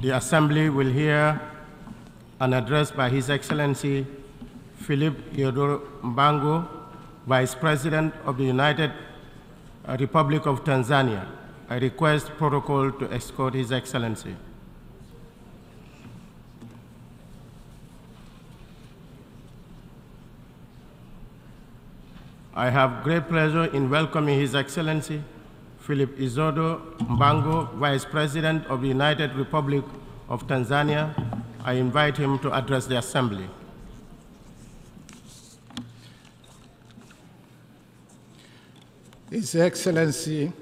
The Assembly will hear an address by His Excellency Philip Theodore Mbango, Vice President of the United Republic of Tanzania. I request protocol to escort His Excellency. I have great pleasure in welcoming His Excellency Philip Izodo Mbango, Vice President of the United Republic of Tanzania. I invite him to address the Assembly. His Excellency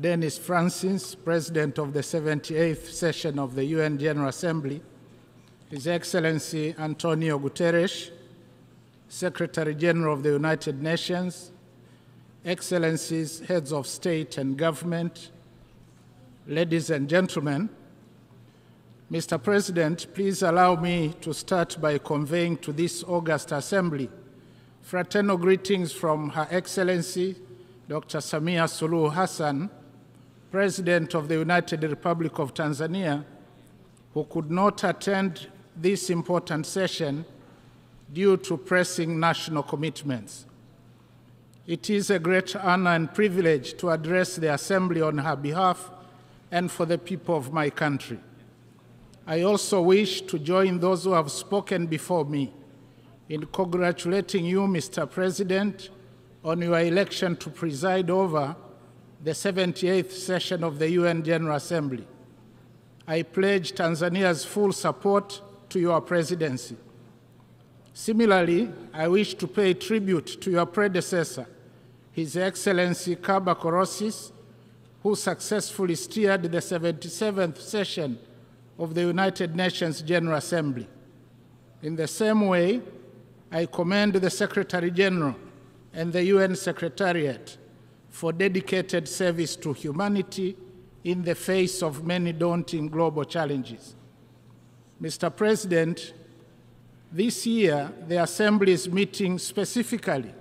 Dennis Francis, President of the 78th session of the UN General Assembly, His Excellency Antonio Guterres, Secretary General of the United Nations, Excellencies, Heads of State and Government, ladies and gentlemen, Mr. President, please allow me to start by conveying to this august assembly fraternal greetings from Her Excellency Dr. Samia Suluhu Hassan, President of the United Republic of Tanzania, who could not attend this important session due to pressing national commitments. It is a great honor and privilege to address the Assembly on her behalf and for the people of my country. I also wish to join those who have spoken before me in congratulating you, Mr. President, on your election to preside over the 78th session of the UN General Assembly. I pledge Tanzania's full support to your presidency. Similarly, I wish to pay tribute to your predecessor, His Excellency Kaba Korosis, who successfully steered the 77th session of the United Nations General Assembly. In the same way, I commend the Secretary General and the UN Secretariat for dedicated service to humanity in the face of many daunting global challenges. Mr. President, this year, the Assembly is meeting specifically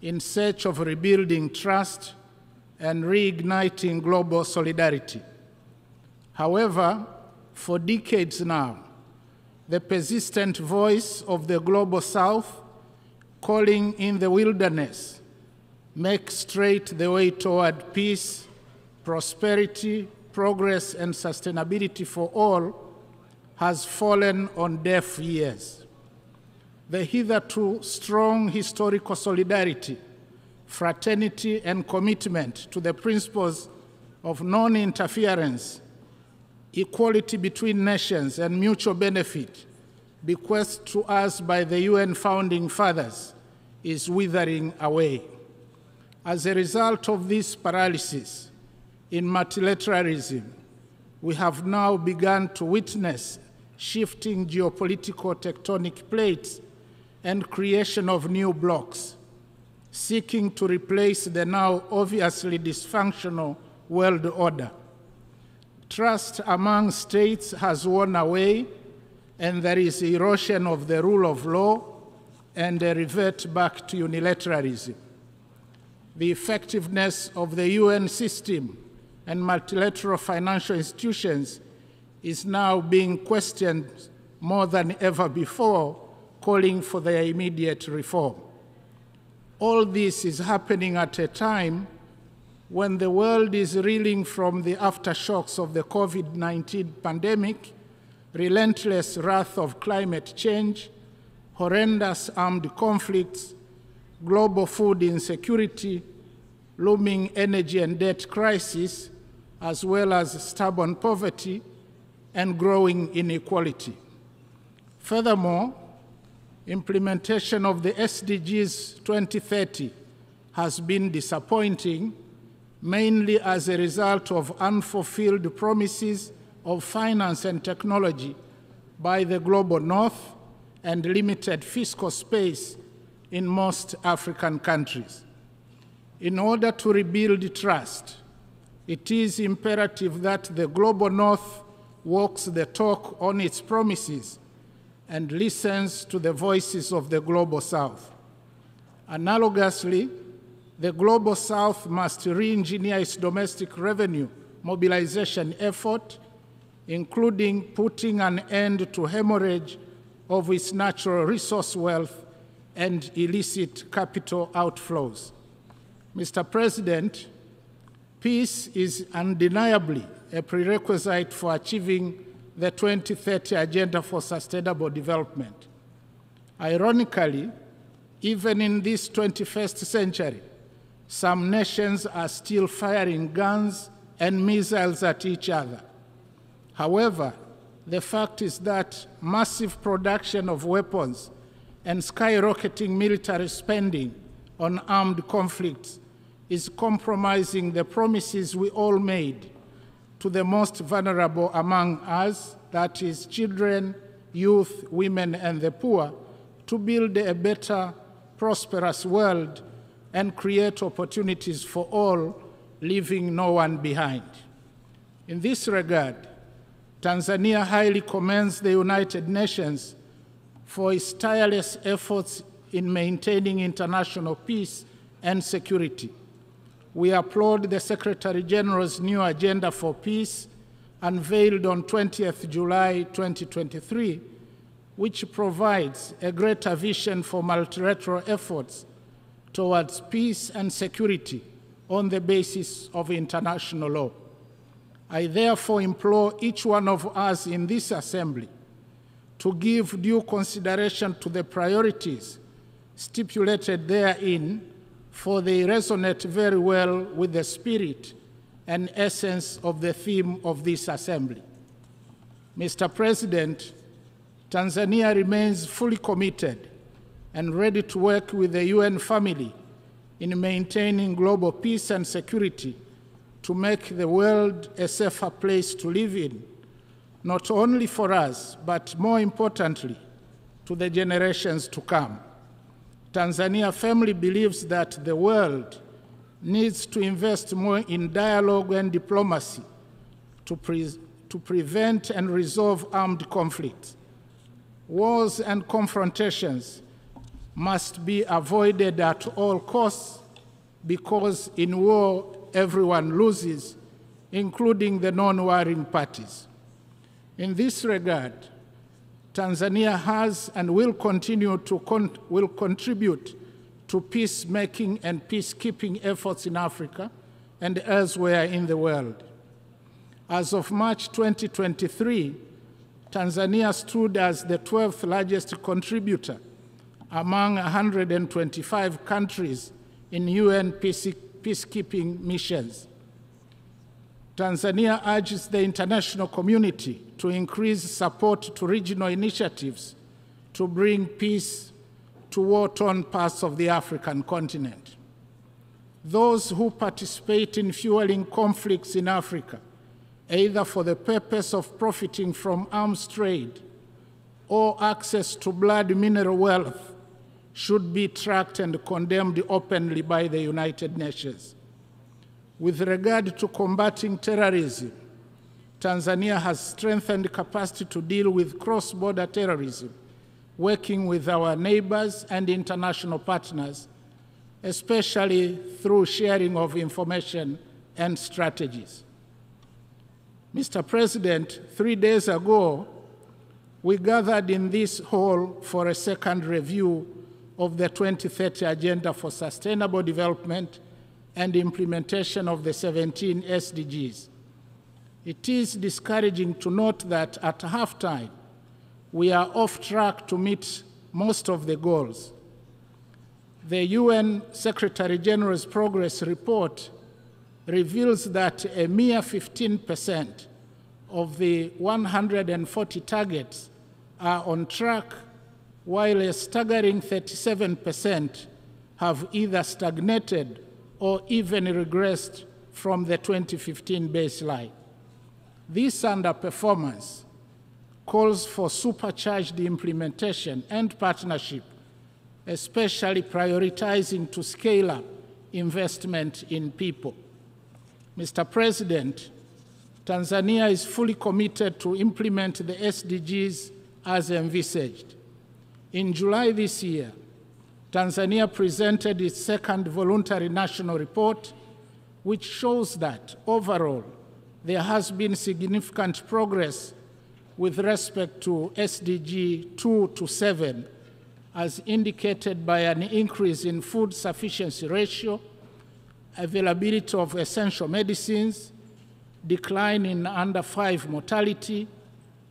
in search of rebuilding trust and reigniting global solidarity. However, for decades now, the persistent voice of the Global South calling in the wilderness, make straight the way toward peace, prosperity, progress, and sustainability for all, has fallen on deaf ears. The hitherto strong historical solidarity, fraternity, and commitment to the principles of non-interference, equality between nations, and mutual benefit bequeathed to us by the UN founding fathers is withering away. As a result of this paralysis in multilateralism, we have now begun to witness shifting geopolitical tectonic plates and creation of new blocs, seeking to replace the now obviously dysfunctional world order. Trust among states has worn away, and there is erosion of the rule of law and a revert back to unilateralism. The effectiveness of the UN system and multilateral financial institutions is now being questioned more than ever before, calling for their immediate reform. All this is happening at a time when the world is reeling from the aftershocks of the COVID-19 pandemic, relentless wrath of climate change, horrendous armed conflicts, global food insecurity, looming energy and debt crisis, as well as stubborn poverty and growing inequality. Furthermore, implementation of the SDGs 2030 has been disappointing, mainly as a result of unfulfilled promises of finance and technology by the global north and limited fiscal space in most African countries. In order to rebuild trust, it is imperative that the global north walks the talk on its promises and listens to the voices of the global south. Analogously, the global south must re-engineer its domestic revenue mobilization effort including putting an end to hemorrhage of its natural resource wealth and illicit capital outflows. Mr. President, peace is undeniably a prerequisite for achieving the 2030 Agenda for Sustainable Development. Ironically, even in this 21st century, some nations are still firing guns and missiles at each other. However, the fact is that massive production of weapons and skyrocketing military spending on armed conflicts is compromising the promises we all made to the most vulnerable among us, that is, children, youth, women, and the poor, to build a better, prosperous world and create opportunities for all, leaving no one behind. In this regard, Tanzania highly commends the United Nations for its tireless efforts in maintaining international peace and security. We applaud the Secretary General's new Agenda for Peace, unveiled on 20th July 2023, which provides a greater vision for multilateral efforts towards peace and security on the basis of international law. I therefore implore each one of us in this assembly to give due consideration to the priorities stipulated therein, for they resonate very well with the spirit and essence of the theme of this assembly. Mr. President, Tanzania remains fully committed and ready to work with the UN family in maintaining global peace and security to make the world a safer place to live in, not only for us, but more importantly, to the generations to come. Tanzania firmly believes that the world needs to invest more in dialogue and diplomacy to prevent and resolve armed conflicts. Wars and confrontations must be avoided at all costs, because in war everyone loses, including the non-warring parties. In this regard, Tanzania has and will continue to contribute to peacemaking and peacekeeping efforts in Africa and elsewhere in the world. As of March 2023, Tanzania stood as the 12th largest contributor among 125 countries in UN peacekeeping missions. Tanzania urges the international community to increase support to regional initiatives to bring peace to war-torn parts of the African continent. Those who participate in fueling conflicts in Africa, either for the purpose of profiting from arms trade or access to blood mineral wealth, should be tracked and condemned openly by the United Nations. With regard to combating terrorism, Tanzania has strengthened capacity to deal with cross-border terrorism, working with our neighbors and international partners, especially through sharing of information and strategies. Mr. President, 3 days ago, we gathered in this hall for a second review of the 2030 Agenda for Sustainable Development and implementation of the 17 SDGs. It is discouraging to note that at halftime, we are off track to meet most of the goals. The UN Secretary General's Progress Report reveals that a mere 15% of the 140 targets are on track, while a staggering 37% have either stagnated or even regressed from the 2015 baseline. This underperformance calls for supercharged implementation and partnership, especially prioritizing to scale up investment in people. Mr. President, Tanzania is fully committed to implement the SDGs as envisaged. In July this year, Tanzania presented its second voluntary national report, which shows that overall, there has been significant progress with respect to SDG 2 to 7, as indicated by an increase in food sufficiency ratio, availability of essential medicines, decline in under 5 mortality,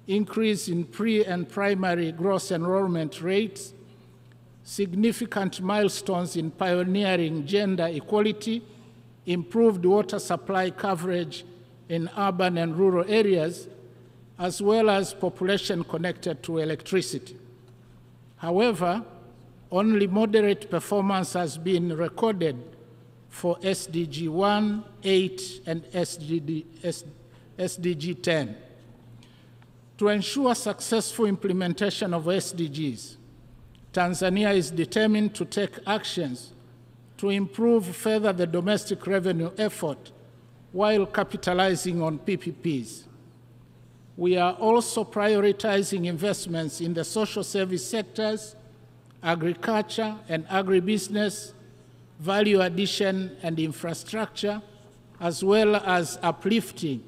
increase in pre- and primary gross enrollment rates, significant milestones in pioneering gender equality, improved water supply coverage in urban and rural areas, as well as population connected to electricity. However, only moderate performance has been recorded for SDG 1, 8, and SDG 10. To ensure successful implementation of SDGs, Tanzania is determined to take actions to improve further the domestic revenue effort while capitalizing on PPPs. We are also prioritizing investments in the social service sectors, agriculture and agribusiness, value addition and infrastructure, as well as uplifting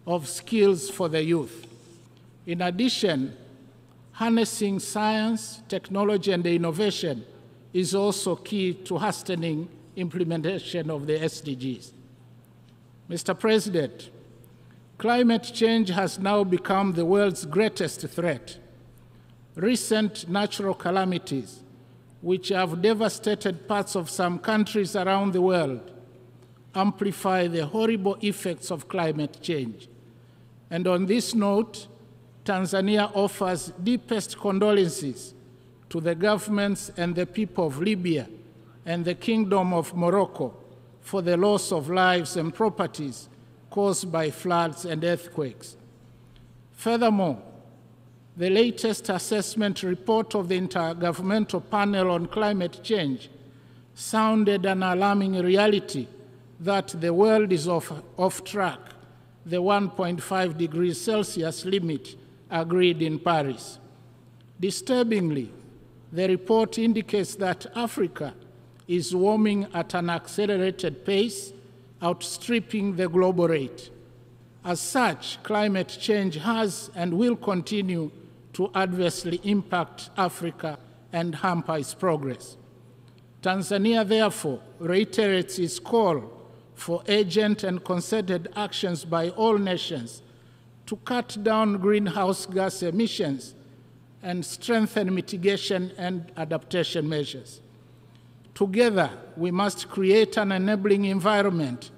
of skills for the youth. In addition, harnessing science, technology, and innovation is also key to hastening implementation of the SDGs. Mr. President, climate change has now become the world's greatest threat. Recent natural calamities, which have devastated parts of some countries around the world, amplify the horrible effects of climate change. And on this note, Tanzania offers deepest condolences to the governments and the people of Libya and the Kingdom of Morocco for the loss of lives and properties caused by floods and earthquakes. Furthermore, the latest assessment report of the Intergovernmental Panel on Climate Change sounded an alarming reality that the world is off track, the 1.5 degrees Celsius limit agreed in Paris. Disturbingly, the report indicates that Africa is warming at an accelerated pace, outstripping the global rate. As such, climate change has and will continue to adversely impact Africa and hamper its progress. Tanzania, therefore, reiterates its call for urgent and concerted actions by all nations to cut down greenhouse gas emissions and strengthen mitigation and adaptation measures. Together, we must create an enabling environment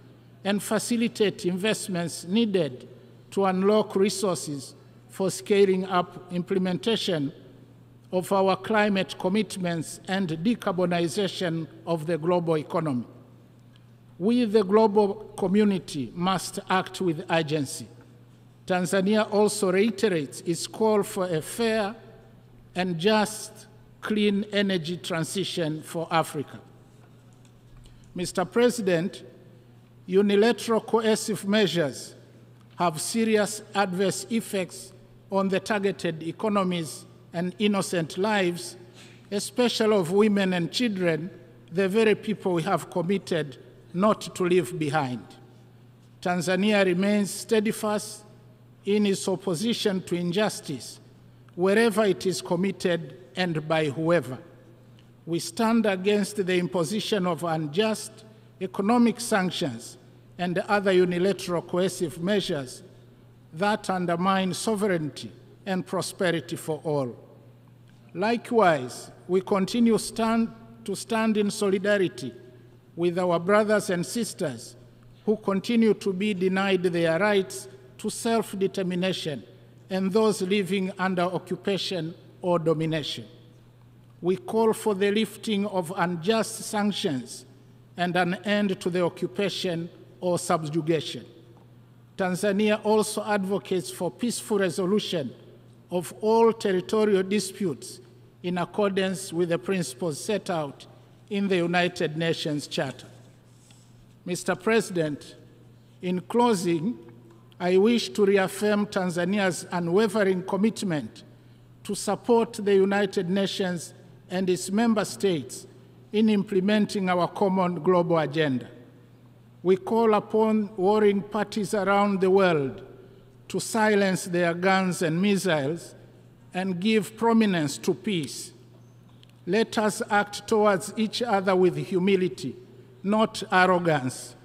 and facilitate investments needed to unlock resources for scaling up implementation of our climate commitments and decarbonization of the global economy. We, the global community, must act with urgency. Tanzania also reiterates its call for a fair and just clean energy transition for Africa. Mr. President, unilateral coercive measures have serious adverse effects on the targeted economies and innocent lives, especially of women and children, the very people we have committed not to leave behind. Tanzania remains steadfast in its opposition to injustice, wherever it is committed and by whoever. We stand against the imposition of unjust economic sanctions and other unilateral coercive measures that undermine sovereignty and prosperity for all. Likewise, we continue to stand in solidarity with our brothers and sisters who continue to be denied their rights to self-determination and those living under occupation or domination. We call for the lifting of unjust sanctions and an end to the occupation or subjugation. Tanzania also advocates for peaceful resolution of all territorial disputes in accordance with the principles set out in the United Nations Charter. Mr. President, in closing, I wish to reaffirm Tanzania's unwavering commitment to support the United Nations and its member states in implementing our common global agenda. We call upon warring parties around the world to silence their guns and missiles and give prominence to peace. Let us act towards each other with humility, not arrogance.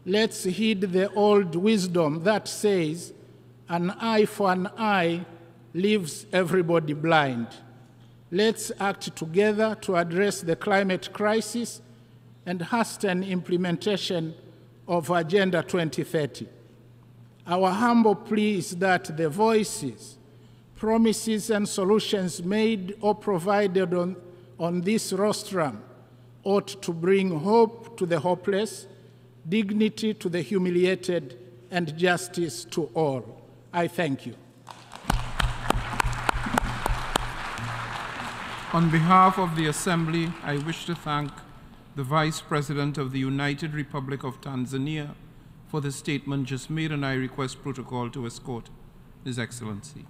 Let's heed the old wisdom that says, an eye for an eye leaves everybody blind. Let's act together to address the climate crisis and hasten implementation of Agenda 2030. Our humble plea is that the voices, promises, and solutions made or provided on this rostrum ought to bring hope to the hopeless, dignity to the humiliated, and justice to all. I thank you. On behalf of the Assembly, I wish to thank the Vice President of the United Republic of Tanzania for the statement just made, and I request protocol to escort His Excellency.